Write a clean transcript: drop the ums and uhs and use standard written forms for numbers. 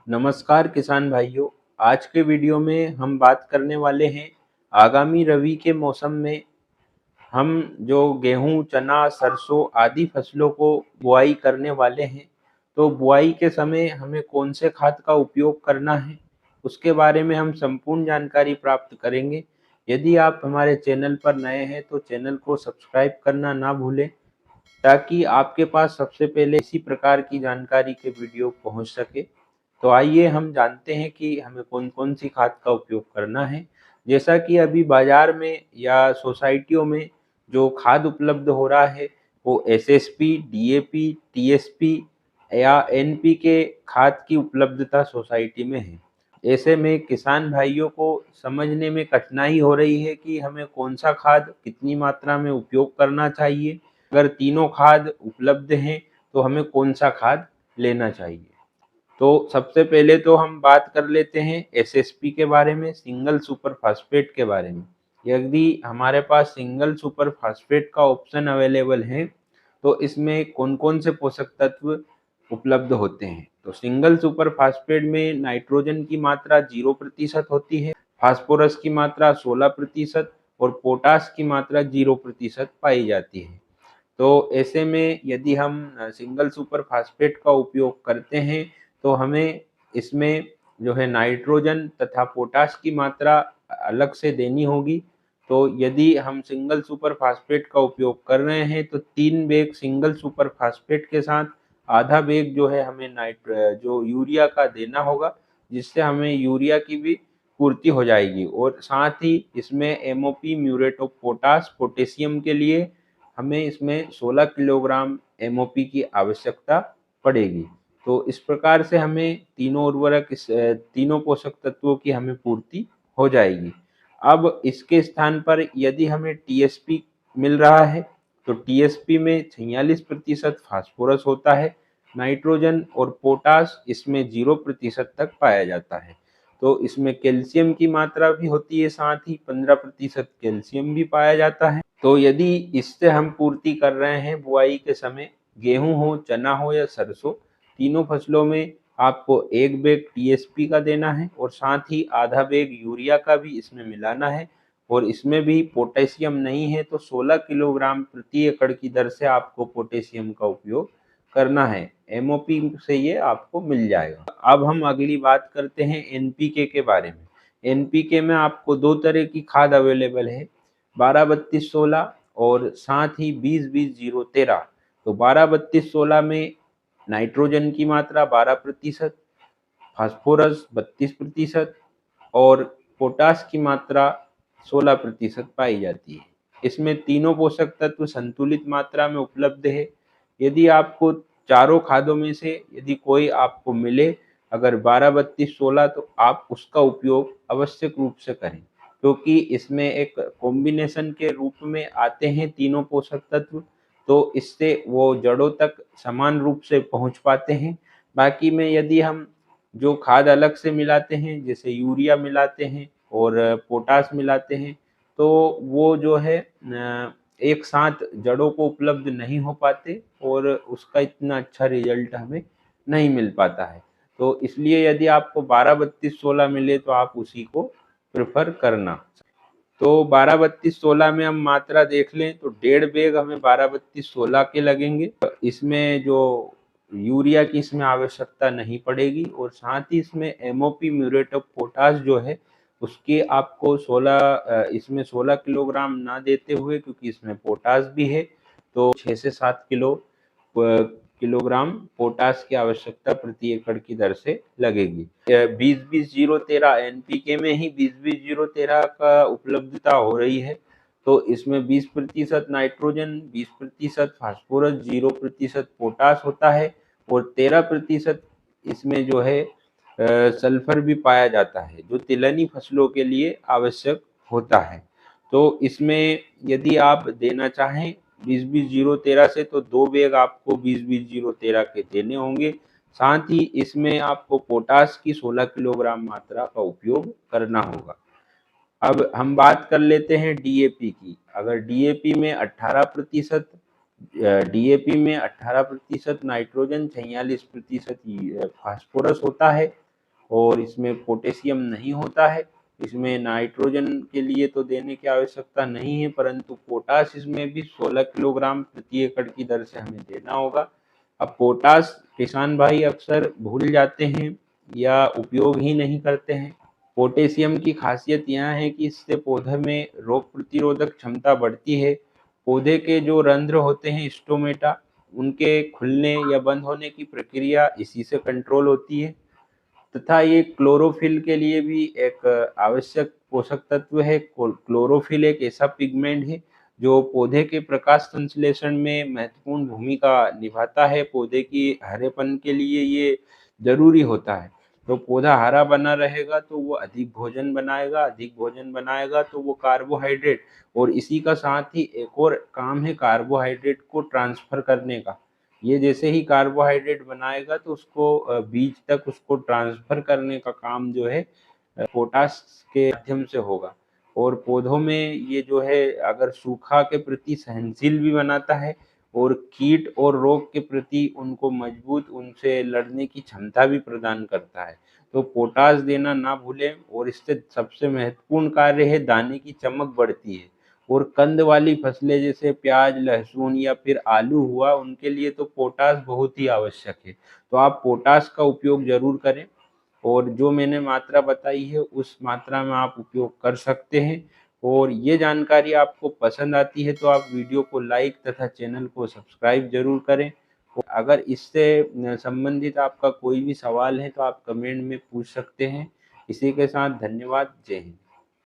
नमस्कार किसान भाइयों। आज के वीडियो में हम बात करने वाले हैं आगामी रबी के मौसम में हम जो गेहूं, चना, सरसों आदि फसलों को बुआई करने वाले हैं। तो बुआई के समय हमें कौन से खाद का उपयोग करना है, उसके बारे में हम संपूर्ण जानकारी प्राप्त करेंगे। यदि आप हमारे चैनल पर नए हैं तो चैनल को सब्सक्राइब करना ना भूलें, ताकि आपके पास सबसे पहले इसी प्रकार की जानकारी के वीडियो पहुंच सके। तो आइए हम जानते हैं कि हमें कौन कौन सी खाद का उपयोग करना है। जैसा कि अभी बाजार में या सोसाइटियों में जो खाद उपलब्ध हो रहा है वो एसएसपी, डीएपी, टीएसपी या एनपीके खाद की उपलब्धता सोसाइटी में है। ऐसे में किसान भाइयों को समझने में कठिनाई हो रही है कि हमें कौन सा खाद कितनी मात्रा में उपयोग करना चाहिए। अगर तीनों खाद उपलब्ध हैं तो हमें कौन सा खाद लेना चाहिए। तो सबसे पहले तो हम बात कर लेते हैं एसएसपी के बारे में, सिंगल सुपर फास्फेट के बारे में। यदि हमारे पास सिंगल सुपर फास्फेट का ऑप्शन अवेलेबल है तो इसमें कौन कौन से पोषक तत्व उपलब्ध होते हैं। तो सिंगल सुपर फास्फेट में नाइट्रोजन की मात्रा 0% होती है, फास्फोरस की मात्रा 16% और पोटास की मात्रा 0% पाई जाती है। तो ऐसे में यदि हम सिंगल सुपर फास्फेट का उपयोग करते हैं तो हमें इसमें जो है नाइट्रोजन तथा पोटाश की मात्रा अलग से देनी होगी। तो यदि हम सिंगल सुपर फास्फेट का उपयोग कर रहे हैं तो 3 बैग सिंगल सुपर फास्फेट के साथ आधा बैग जो है हमें जो यूरिया का देना होगा, जिससे हमें यूरिया की भी पूर्ति हो जाएगी। और साथ ही इसमें MOP, muriate of potash, potassium के लिए हमें इसमें 16 किलोग्राम एमओपी की आवश्यकता पड़ेगी। तो इस प्रकार से हमें तीनों पोषक तत्वों की हमें पूर्ति हो जाएगी। अब इसके स्थान पर यदि हमें टीएसपी मिल रहा है तो टीएसपी में 46% फास्फोरस होता है, नाइट्रोजन और पोटाश इसमें 0% तक पाया जाता है। तो इसमें कैल्शियम की मात्रा भी होती है, साथ ही 15% कैल्शियम भी पाया जाता है। तो यदि इससे हम पूर्ति कर रहे हैं बुआई के समय, गेहूं हो, चना हो या सरसों, तीनों फसलों में आपको 1 बैग टीएसपी का देना है और साथ ही आधा बैग यूरिया का भी इसमें मिलाना है। और इसमें भी पोटेशियम नहीं है तो 16 किलोग्राम प्रति एकड़ की दर से आपको पोटेशियम का उपयोग करना है। एमओपी से ये आपको मिल जाएगा। अब हम अगली बात करते हैं एनपीके के बारे में। एनपीके में आपको 2 तरह की खाद अवेलेबल है, 12-32-16 और साथ ही 20-20-0-13। तो 12-32-16 में नाइट्रोजन की मात्रा 12%, फास्फोरस 32% और पोटाश की मात्रा 16% पाई जाती है। इसमें तीनों पोषक तत्व संतुलित मात्रा में उपलब्ध है। यदि आपको चारों खादों में से यदि कोई आपको मिले, अगर 12-32-16, तो आप उसका उपयोग आवश्यक रूप से करें, क्योंकि इसमें एक कॉम्बिनेशन के रूप में आते हैं तीनों पोषक तत्व। तो इससे वो जड़ों तक समान रूप से पहुंच पाते हैं। बाकी में यदि हम जो खाद अलग से मिलाते हैं, जैसे यूरिया मिलाते हैं और पोटाश मिलाते हैं, तो वो जो है एक साथ जड़ों को उपलब्ध नहीं हो पाते और उसका इतना अच्छा रिजल्ट हमें नहीं मिल पाता है। तो इसलिए यदि आपको 12-32-16 मिले तो आप उसी को प्रेफर करना। तो 12-32-16 में हम मात्रा देख लें तो 1.5 बैग हमें 12-32-16 के लगेंगे। इसमें जो यूरिया की इसमें आवश्यकता नहीं पड़ेगी और साथ ही इसमें एमओपी, म्यूरेट ऑफ पोटाश जो है उसके आपको 16 इसमें 16 किलोग्राम ना देते हुए, क्योंकि इसमें पोटाश भी है, तो 6 से 7 किलोग्राम पोटाश की आवश्यकता प्रति एकड़ की दर से लगेगी। 20-20-0-13 एनपीके में ही 20-20-0-13 का उपलब्धता हो रही है। तो इसमें 20% नाइट्रोजन, 20% फास्फोरस, 0% पोटाश होता है और 13% इसमें जो है सल्फर भी पाया जाता है, जो तिलहनी फसलों के लिए आवश्यक होता है। तो इसमें यदि आप देना चाहें 20-20-0-13 से, तो 2 बैग आपको 20-20-0-13 के देने होंगे। साथ ही इसमें आपको पोटाश की 16 किलोग्राम मात्रा का उपयोग करना होगा। अब हम बात कर लेते हैं डीएपी की। अगर डीएपी में 18% डीएपी में 18% नाइट्रोजन, 46% फास्फोरस होता है, और इसमें पोटेशियम नहीं होता है। इसमें नाइट्रोजन के लिए तो देने की आवश्यकता नहीं है, परंतु पोटाश इसमें भी 16 किलोग्राम प्रति एकड़ की दर से हमें देना होगा। अब पोटाश किसान भाई अक्सर भूल जाते हैं या उपयोग ही नहीं करते हैं। पोटेशियम की खासियत यह है कि इससे पौधे में रोग प्रतिरोधक क्षमता बढ़ती है। पौधे के जो रंध्र होते हैं स्टोमेटा, उनके खुलने या बंद होने की प्रक्रिया इसी से कंट्रोल होती है। तथा ये क्लोरोफिल के लिए भी एक आवश्यक पोषक तत्व है। क्लोरोफिल एक ऐसा पिगमेंट है जो पौधे के प्रकाश संश्लेषण में महत्वपूर्ण भूमिका निभाता है। पौधे की हरेपन के लिए ये जरूरी होता है। तो पौधा हरा बना रहेगा तो वो अधिक भोजन बनाएगा, अधिक भोजन बनाएगा तो वो कार्बोहाइड्रेट, और इसी का साथ ही एक और काम है कार्बोहाइड्रेट को ट्रांसफर करने का। ये जैसे ही कार्बोहाइड्रेट बनाएगा तो उसको बीज तक उसको ट्रांसफर करने का काम जो है पोटाश के माध्यम से होगा। और पौधों में ये जो है अगर सूखा के प्रति सहनशील भी बनाता है, और कीट और रोग के प्रति उनको मजबूत, उनसे लड़ने की क्षमता भी प्रदान करता है। तो पोटाश देना ना भूलें। और इससे सबसे महत्वपूर्ण कार्य है दाने की चमक बढ़ती है। और कंद वाली फसलें जैसे प्याज, लहसुन या फिर आलू हुआ, उनके लिए तो पोटाश बहुत ही आवश्यक है। तो आप पोटाश का उपयोग जरूर करें, और जो मैंने मात्रा बताई है उस मात्रा में आप उपयोग कर सकते हैं। और ये जानकारी आपको पसंद आती है तो आप वीडियो को लाइक तथा चैनल को सब्सक्राइब जरूर करें। और अगर इससे संबंधित आपका कोई भी सवाल है तो आप कमेंट में पूछ सकते हैं। इसी के साथ धन्यवाद। जय हिंद।